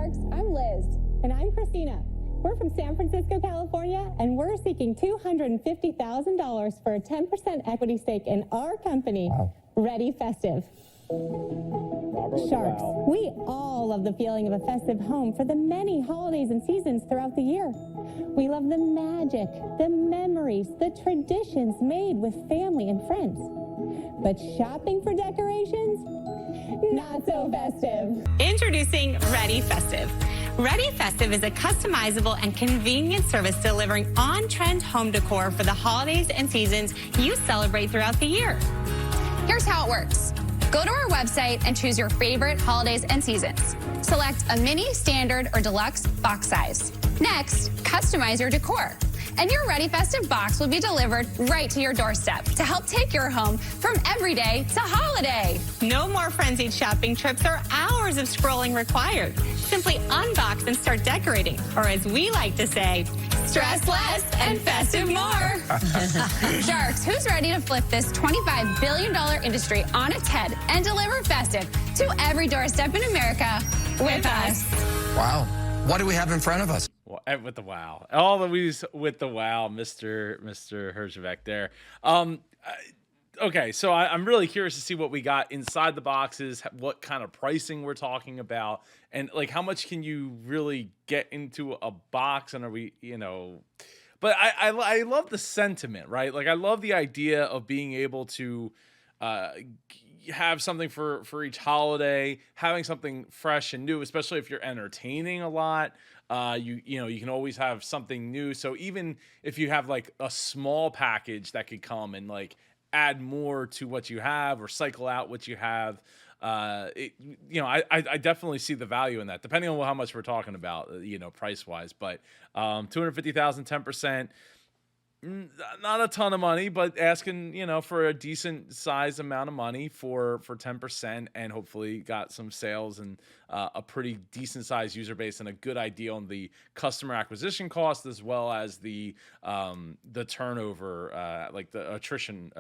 Sharks, I'm Liz. And I'm Christina. We're from San Francisco, California, and we're seeking $250,000 for a 10% equity stake in our company, Ready Festive. Sharks, we all love the feeling of a festive home for the many holidays and seasons throughout the year. We love the magic, the memories, the traditions made with family and friends. But shopping for decorations? Not so festive. Introducing Ready Festive. Ready Festive is a customizable and convenient service delivering on-trend home decor for the holidays and seasons you celebrate throughout the year. Here's how it works. Go to our website and choose your favorite holidays and seasons. Select a mini, standard, or deluxe box size. Next, customize your decor. And your Ready Festive box will be delivered right to your doorstep to help take your home from everyday to holiday. No more frenzied shopping trips or hours of scrolling required. Simply unbox and start decorating, or as we like to say, stress less and festive more. Sharks, who's ready to flip this $25 billion industry on its head and deliver festive to every doorstep in America with us? Wow. What do we have in front of us? With the wow, all the we's with the wow, Mr. Herzvek there. Okay, so I'm really curious to see what we got inside the boxes, what kind of pricing we're talking about, and like how much can you really get into a box, and are we, but I love the sentiment, right? Like I love the idea of being able to have something for each holiday, having something fresh and new, especially if you're entertaining a lot. You can always have something new. So even if you have like a small package that could come and like add more to what you have or cycle out what you have, I definitely see the value in that, depending on how much we're talking about, price wise. But 250,000, 10%. Not a ton of money, but asking, for a decent size amount of money for 10%, and hopefully got some sales and a pretty decent sized user base and a good idea on the customer acquisition cost, as well as the turnover, like the attrition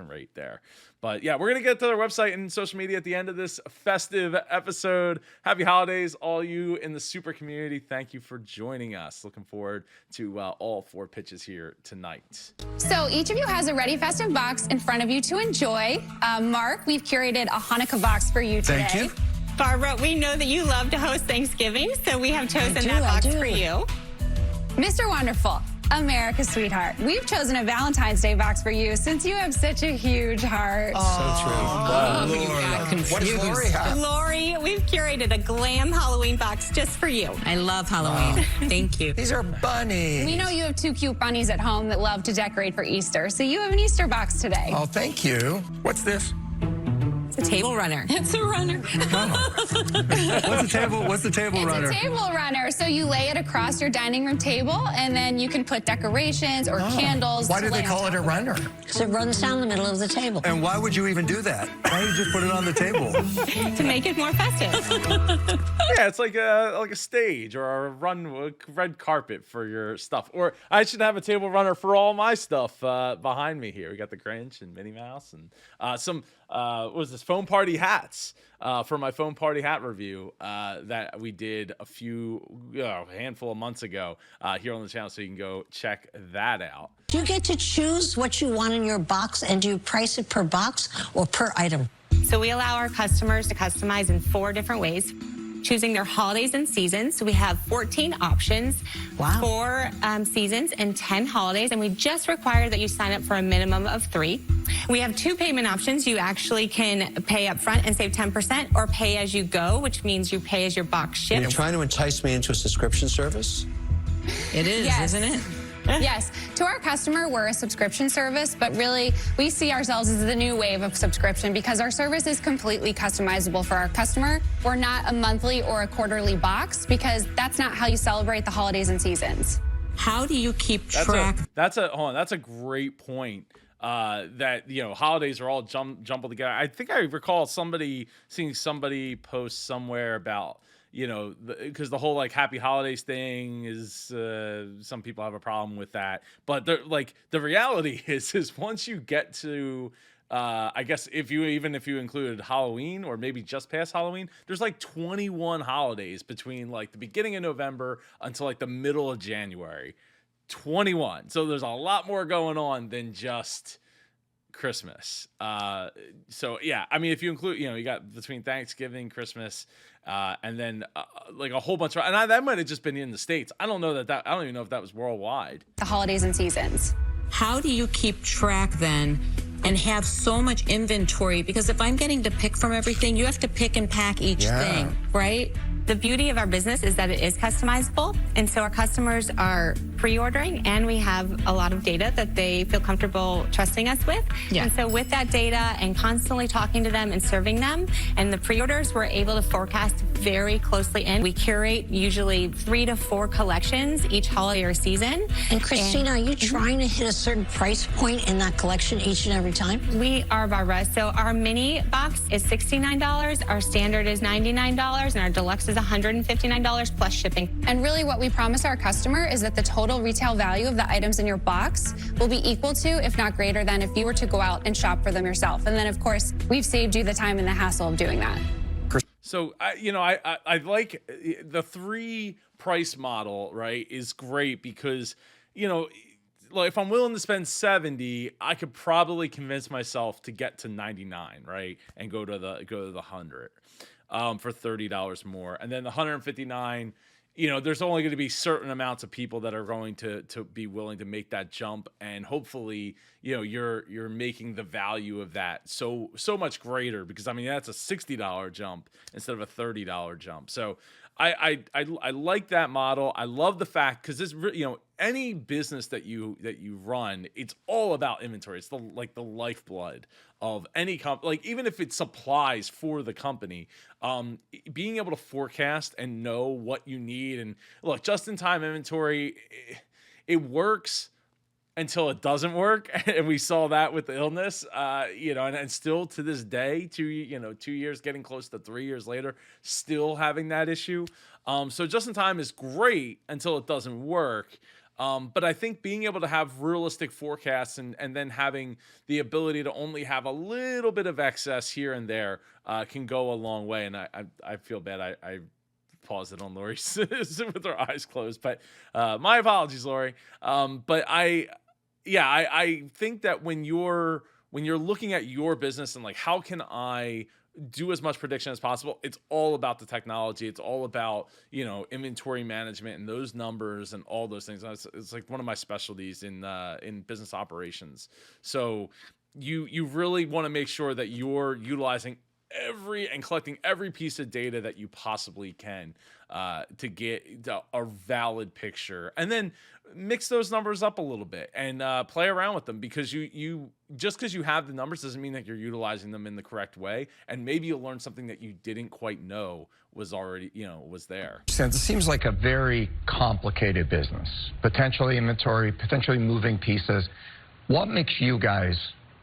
rate there. But yeah, we're going to get to their website and social media at the end of this festive episode. Happy holidays, all you in the super community. Thank you for joining us. Looking forward to all 4 pitches here tonight. So each of you has a Ready Festive box in front of you to enjoy. Mark, we've curated a Hanukkah box for you today. Thank you. Barbara, we know that you love to host Thanksgiving, so we have chosen that box for you. Mr. Wonderful, America's sweetheart, we've chosen a Valentine's Day box for you since you have such a huge heart. So true. What does Lori have? Lori, we've curated a glam Halloween box just for you. I love Halloween. Thank you. These are bunnies. We know you have 2 cute bunnies at home that love to decorate for Easter, so you have an Easter box today. Oh, thank you. What's this? It's a table runner. It's a runner. What's the table runner? It's a table runner, so you lay it across your dining room table, and then you can put decorations or candles. Why do they call it a runner? Because it runs down the middle of the table. And why would you even do that? Why don't you just put it on the table? To make it more festive. Yeah, it's like a stage or a red carpet for your stuff. Or I should have a table runner for all my stuff behind me here. We got the Grinch and Minnie Mouse and some what was this, foam party hats for my foam party hat review that we did a handful of months ago here on the channel, so you can go check that out. Do you get to choose what you want in your box, and do you price it per box or per item? So we allow our customers to customize in 4 different ways, choosing their holidays and seasons. So we have 14 options, 4 seasons and 10 holidays, and we just require that you sign up for a minimum of 3. We have 2 payment options. You actually can pay up front and save 10%, or pay as you go, which means you pay as your box ships. You're trying to entice me into a subscription service? It is, Yes. isn't it? Yes. To our customer, we're a subscription service, but really, we see ourselves as the new wave of subscription because our service is completely customizable for our customer. We're not a monthly or a quarterly box because that's not how you celebrate the holidays and seasons. How do you keep track? That's a great point. That holidays are all jumbled together. I think I recall seeing somebody post somewhere about because the whole like happy holidays thing is some people have a problem with that, but the reality is once you get to I guess if you included Halloween or maybe just past Halloween, there's like 21 holidays between like the beginning of November until like the middle of January. 21. So there's a lot more going on than just Christmas. So yeah, I mean, if you include, you got between Thanksgiving, Christmas, and then like a whole bunch of, and that might have just been in the States. I don't even know if that was worldwide. The holidays and seasons. How do you keep track then and have so much inventory? Because if I'm getting to pick from everything, you have to pick and pack each thing, right? The beauty of our business is that it is customizable. And so our customers are pre-ordering, and we have a lot of data that they feel comfortable trusting us with. Yeah. And so with that data and constantly talking to them and serving them, and the pre-orders, we're able to forecast very closely in. We curate usually 3 to 4 collections each holiday or season. And Christina, are you trying to hit a certain price point in that collection each and every time? We are, Barbara. So our mini box is $69, our standard is $99, and our deluxe is $159 plus shipping. And really what we promise our customer is that the total retail value of the items in your box will be equal to, if not greater than, if you were to go out and shop for them yourself. And then, of course, we've saved you the time and the hassle of doing that. So, I like the 3 price model, right, is great because, like if I'm willing to spend $70, I could probably convince myself to get to $99, right, and go to the $100 for $30 more. And then the $159, there's only going to be certain amounts of people that are going to be willing to make that jump, and hopefully, you're making the value of that so much greater, because I mean that's a $60 jump instead of a $30 jump. So I like that model. I love the fact, because this, any business that you run, it's all about inventory. It's the lifeblood of any company. Like even if it's supplies for the company, being able to forecast and know what you need, and look, just-in-time inventory, it works until it doesn't work, and we saw that with the illness, and still to this day, 2 years, getting close to 3 years later, still having that issue. So just in time is great until it doesn't work. But I think being able to have realistic forecasts and then having the ability to only have a little bit of excess here and there can go a long way. And I feel bad. I paused it on Lori with her eyes closed, but my apologies, Lori. But I think that when you're looking at your business and like, how can I do as much prediction as possible, it's all about the technology. It's all about, inventory management and those numbers and all those things. It's like one of my specialties in business operations. So you really want to make sure that you're utilizing and collecting every piece of data that you possibly can to get a valid picture, and then mix those numbers up a little bit and play around with them, because you just because you have the numbers doesn't mean that you're utilizing them in the correct way, and maybe you'll learn something that you didn't quite know was already was there. It seems like a very complicated business, potentially inventory, potentially moving pieces. What makes you guys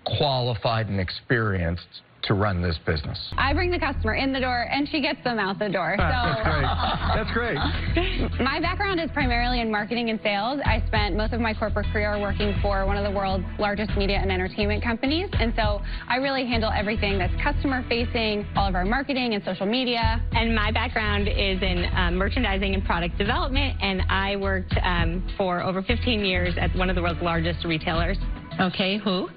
qualified and experienced to run this business? I bring the customer in the door, and she gets them out the door. So That's great. my background is primarily in marketing and sales. I spent most of my corporate career working for one of the world's largest media and entertainment companies. And so I really handle everything that's customer facing, all of our marketing and social media. And my background is in merchandising and product development, and I worked for over 15 years at one of the world's largest retailers. Okay, who?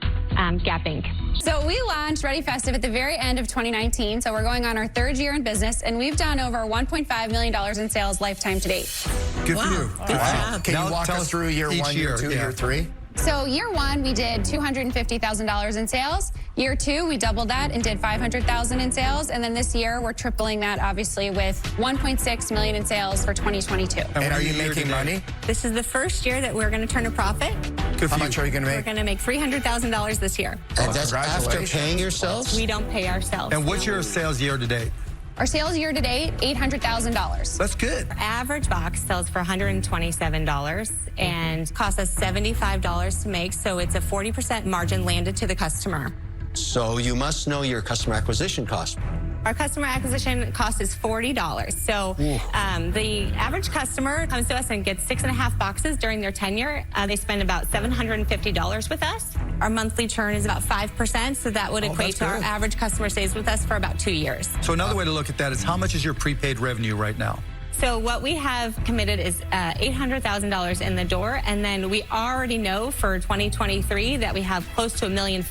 Gap Inc. So we launched Ready Festive at the very end of 2019. So we're going on our 3rd year in business, and we've done over $1.5 million in sales lifetime to date. Good for you. Good job. Can you walk us through year 1, year 2, year 3? So year 1, we did $250,000 in sales. Year 2, we doubled that and did $500,000 in sales. And then this year, we're tripling that, obviously, with $1.6 million in sales for 2022. And are you making money? This is the first year that we're going to turn a profit. How much are you going to We're make? going to make $300,000 this year. And that's after paying yourselves? We don't pay ourselves. And what's your sales year to date? Our sales year to date, $800,000. That's good. Our average box sells for $127 and costs us $75 to make, so it's a 40% margin landed to the customer. So you must know your customer acquisition cost. Our customer acquisition cost is $40. So the average customer comes to us and gets 6.5 boxes during their tenure. They spend about $750 with us. Our monthly churn is about 5%, so that would equate to our average customer stays with us for about 2 years. So another way to look at that is how much is your prepaid revenue right now? So what we have committed is $800,000 in the door, and then we already know for 2023 that we have close to $1.5 million.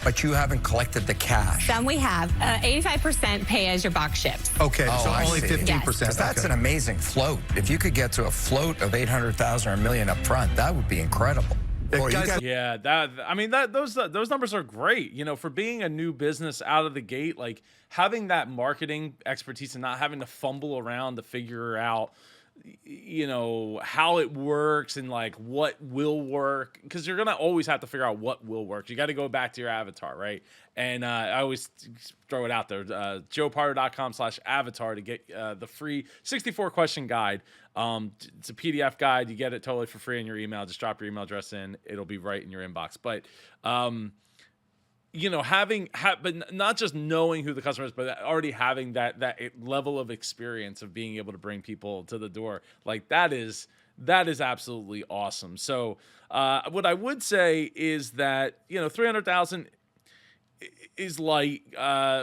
But you haven't collected the cash. Some we have. 85% pay as your box ships. Okay, so I only see. 15%. Yes. That's an amazing float. If you could get to a float of 800,000 or $1 million up front, that would be incredible. Yeah, those numbers are great. You know, for being a new business out of the gate, like having that marketing expertise and not having to fumble around to figure out, you know, how it works and like what will work, because you're gonna always have to figure out what will work. You got to go back to your avatar, right? And I always throw it out there, joepardo.com/avatar to get the free 64-question guide. It's a PDF guide. You get it totally for free in your email. Just drop your email address in. It'll be right in your inbox. But you know, but not just knowing who the customer is, but already having that level of experience of being able to bring people to the door, like that is absolutely awesome. So what I would say is that, you know, 300,000 is light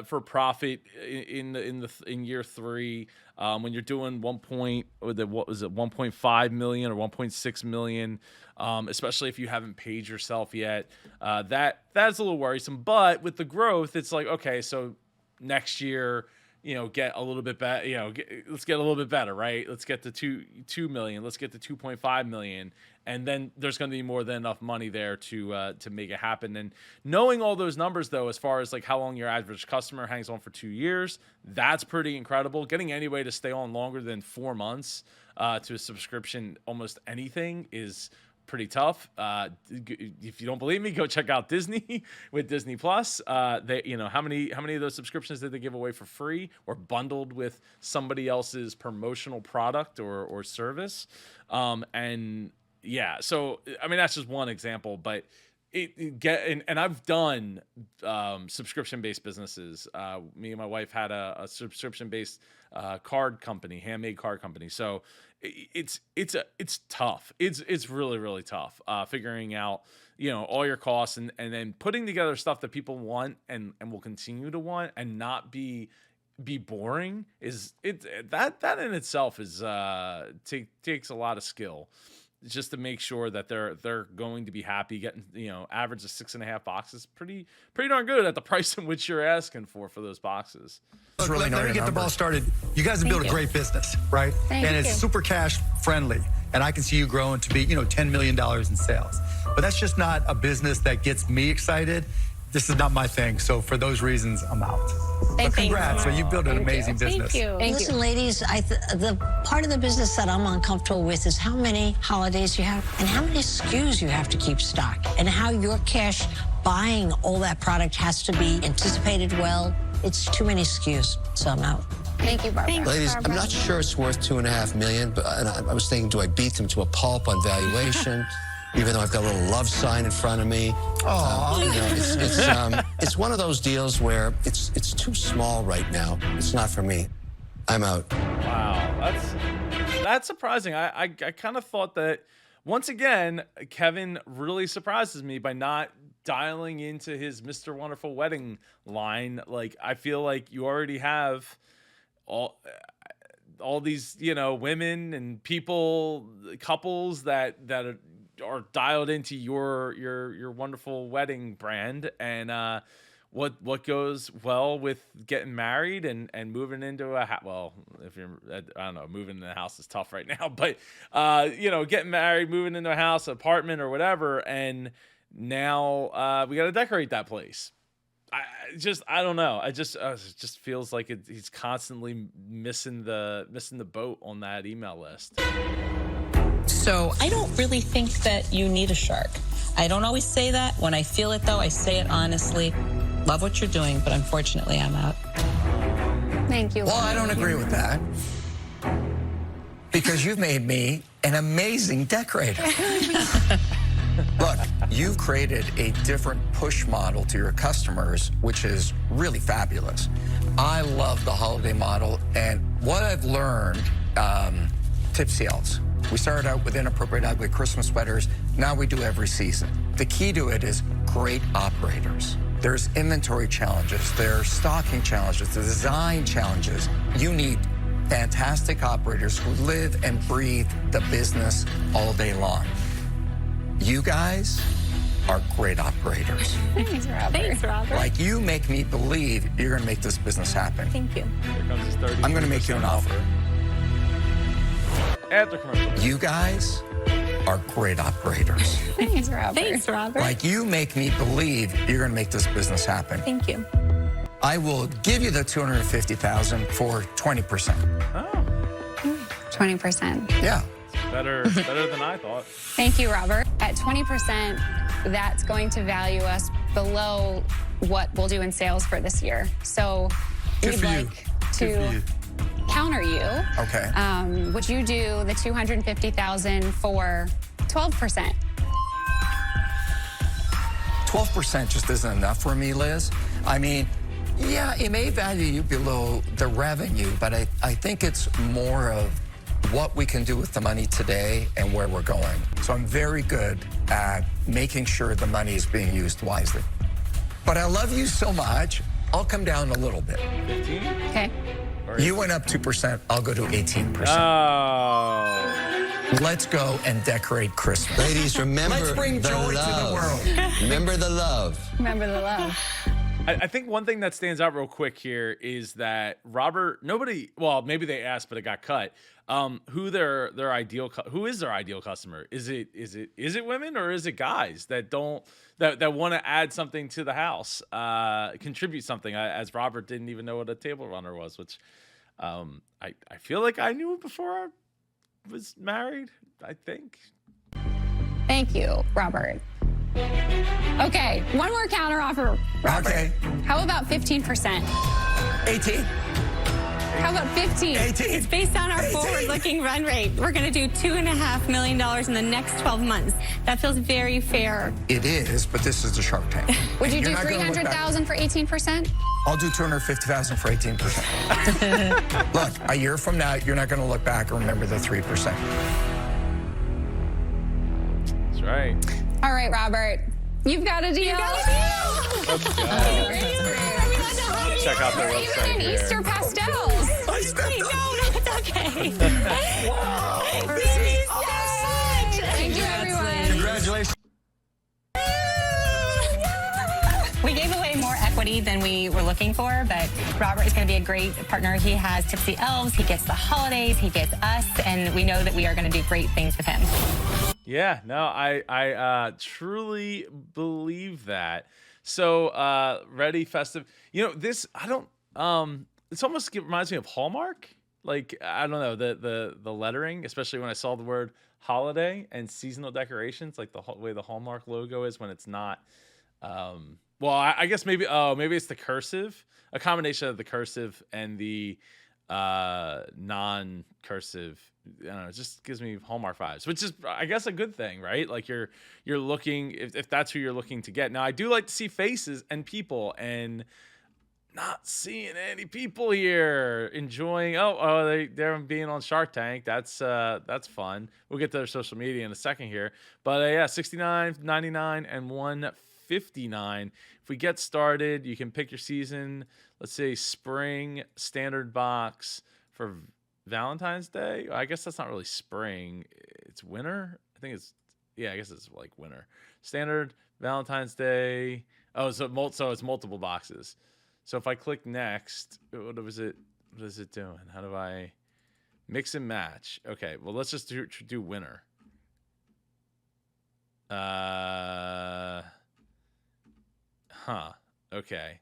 for profit in year 3. When you're doing 1.5 million or 1.6 million, especially if you haven't paid yourself yet, that's a little worrisome. But with the growth, it's like, okay, so next year, you know, get a little bit better. You know, let's get a little bit better, right? Let's get to 2 million. Let's get to 2.5 million, and then there's going to be more than enough money there to make it happen. And knowing all those numbers, though, as far as like how long your average customer hangs on for 2 years, that's pretty incredible. Getting any way to stay on longer than 4 months to a subscription, almost anything, is pretty tough. If you don't believe me, go check out Disney with Disney Plus. They, you know, how many of those subscriptions did they give away for free or bundled with somebody else's promotional product or service? And yeah, so I mean that's just one example, but and I've done subscription-based businesses. Me and my wife had a subscription-based card company, handmade card company. So it's tough. It's really, really tough figuring out, you know, all your costs and then putting together stuff that people want and will continue to want and not be boring. That in itself is takes a lot of skill, just to make sure that they're going to be happy. Getting, you know, average of 6.5 boxes, pretty darn good at the price in which you're asking for those boxes. Look, let me get the ball started. You guys have built a great business, right? And it's super cash friendly. And I can see you growing to be, you know, $10 million in sales. But that's just not a business that gets me excited. This is not my thing. So for those reasons, I'm out. But congrats. So you built an amazing business. Thank you. Listen, ladies, the part of the business that I'm uncomfortable with is how many holidays you have and how many SKUs you have to keep stock and how your cash buying all that product has to be anticipated well. It's too many SKUs, so I'm out. Thank you, Barbara. Ladies, I'm not sure it's worth $2.5 million, but I was thinking, do I beat them to a pulp on valuation? Even though I've got a little love sign in front of me. You know, it's one of those deals where it's too small right now. It's not for me. I'm out. Wow, that's surprising. I kind of thought that, once again, Kevin really surprises me by not dialing into his Mr. Wonderful Wedding line. Like, I feel like you already have all these, you know, women and couples that are dialed into your wonderful wedding brand, and what goes well with getting married and moving into a house. Well, if you're, I don't know, moving in a house is tough right now, but you know, getting married, moving into a house, apartment, or whatever, and now we got to decorate that place. I don't know. It just feels like he's constantly missing the boat on that email list. So I don't really think that you need a shark. I don't always say that. When I feel it, though, I say it honestly. Love what you're doing, but unfortunately, I'm out. Thank you. Well, I don't agree with that. Because you've made me an amazing decorator. Look, You've created a different push model to your customers, which is really fabulous. I love the holiday model, and what I've learned, Tipsy Elves. We started out with Inappropriate Ugly Christmas sweaters. Now we do every season. The key to it is great operators. There's inventory challenges, there's stocking challenges, the design challenges. You need fantastic operators who live and breathe the business all day long. You guys are great operators. Thanks, Robert. Thanks, Robert. Like, you make me believe you're going to make this business happen. Thank you. Here comes his 30. I'm going to make you an offer. After commercial. You guys are great operators. Thanks, Robert. Thanks, Robert. Like, you make me believe you're going to make this business happen. Thank you. I will give you the $250,000 for 20%. Oh, 20%. Yeah. better than I thought. Thank you, Robert. At 20%, that's going to value us below what we'll do in sales for this year. So we'd like to counter you. Okay. Would you do the $250,000 for 12%? 12% just isn't enough for me, Liz. I mean, yeah, it may value you below the revenue, but I think it's more of what we can do with the money today and where we're going. So I'm very good at making sure the money is being used wisely. But I love you so much, I'll come down a little bit. 15? Okay. You went up 2%, I'll go to 18%. Oh. Let's go and decorate Christmas. Ladies, remember Let's bring the joy love. to the world. Remember the love. Remember the love. I think one thing that stands out real quick here is that Robert, well, maybe they asked, but it got cut. Who is their ideal customer? Is it women or is it guys that want to add something to the house, contribute something? As Robert didn't even know what a table runner was, which I feel like I knew before I was married, I think. Thank you, Robert. Okay, one more counter offer, Robert. Okay. How about 15%? 18. How about 15? 18. It's based on our forward-looking run rate. We're going to do $2.5 million in the next 12 months. That feels very fair. It is, but this is the Shark Tank. Would you do You're not gonna look back. $300,000 for 18%? I'll do $250,000 for 18%. Look, a year from now, you're not going to look back and remember the 3%. That's right. All right, Robert. You've got a deal. Let's go. Check out their website Even here. Easter pastels. No, it's okay. Wow. Thank you, everyone. Congratulations. We gave away more equity than we were looking for, but Robert is going to be a great partner. He has Tipsy Elves, he gets the holidays, he gets us, and we know that we are going to do great things with him. Yeah, no, I truly believe that. So, Ready Festive. You know, this, it's almost reminds me of Hallmark. Like, I don't know, the lettering, especially when I saw the word holiday and seasonal decorations, like the way the Hallmark logo is when it's not, well, I guess maybe it's the cursive, a combination of the cursive and the non-cursive. I don't know, it just gives me Hallmark vibes, which is, I guess, a good thing, right? Like you're looking, if that's who you're looking to get. Now, I do like to see faces and people, and not seeing any people here enjoying. They're being on Shark Tank. That's fun. We'll get to their social media in a second here, but yeah, $69, $99, and $159. If we get started, you can pick your season. Let's say spring standard box for Valentine's Day. I guess that's not really spring. It's winter. I guess it's like winter. Standard Valentine's Day. Oh, so it's multiple boxes. So if I click next, what is it doing? How do I mix and match? Okay, well, let's just do winter. Okay.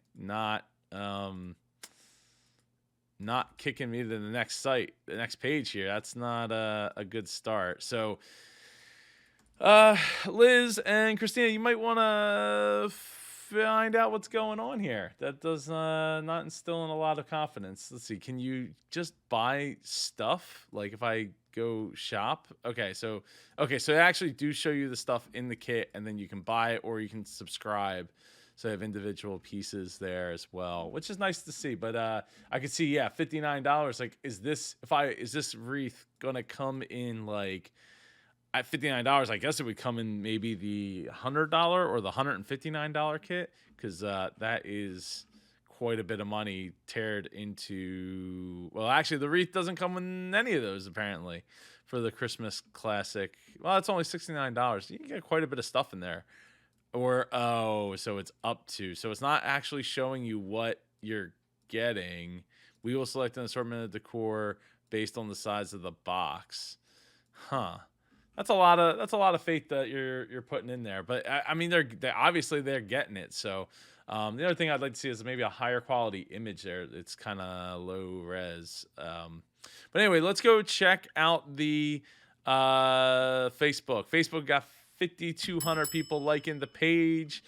Not kicking me to the next site, the next page here. That's not a good start. So, Liz and Christina, you might want to find out what's going on here. That does not instill in a lot of confidence. Let's see. Can you just buy stuff? Like if I go shop? Okay, so they actually do show you the stuff in the kit, and then you can buy it or you can subscribe. So they have individual pieces there as well, which is nice to see. But I could see, yeah, $59. Like, is this wreath gonna come in like at $59? I guess it would come in maybe the $100 or the $159 kit, because that is quite a bit of money teared into. Well, actually, the wreath doesn't come in any of those apparently for the Christmas classic. Well, it's only $69. You can get quite a bit of stuff in there. Or so it's up to. So it's not actually showing you what you're getting. We will select an assortment of decor based on the size of the box. Huh. That's a lot of faith that you're putting in there. But I mean, they're obviously they're getting it. So the other thing I'd like to see is maybe a higher quality image there. It's kind of low res. But anyway, let's go check out the Facebook. Facebook got 5,200 people liking the page.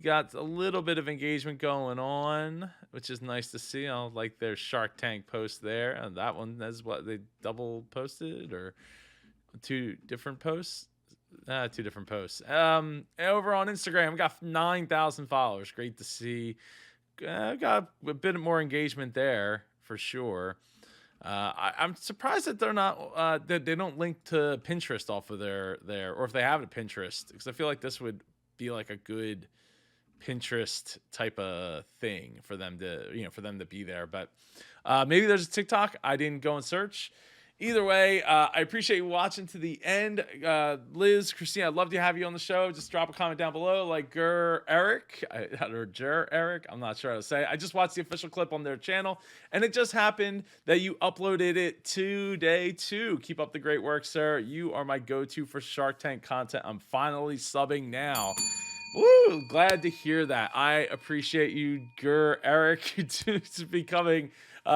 Got a little bit of engagement going on, which is nice to see. I like their Shark Tank post there. And that one is what they double posted, or two different posts. Two different posts. Over on Instagram, we got 9,000 followers. Great to see. Got a bit more engagement there for sure. I'm surprised that they're not that they don't link to Pinterest off of their or if they have a Pinterest, because I feel like this would be like a good Pinterest type of thing for them to be there. But maybe there's a TikTok. I didn't go and search. Either way, I appreciate you watching to the end. Liz, Christina, I'd love to have you on the show. Just drop a comment down below, like Eric, I'm not sure how to say it. I just watched the official clip on their channel, and it just happened that you uploaded it today too. Keep up the great work, sir. You are my go-to for Shark Tank content. I'm finally subbing now. Woo! Glad to hear that. I appreciate you, Eric, to becoming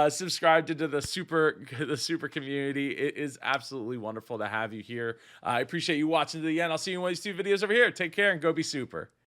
subscribed into the super community. It is absolutely wonderful to have you here. I appreciate you watching to the end. I'll see you in one of these two videos over here. Take care and go be super.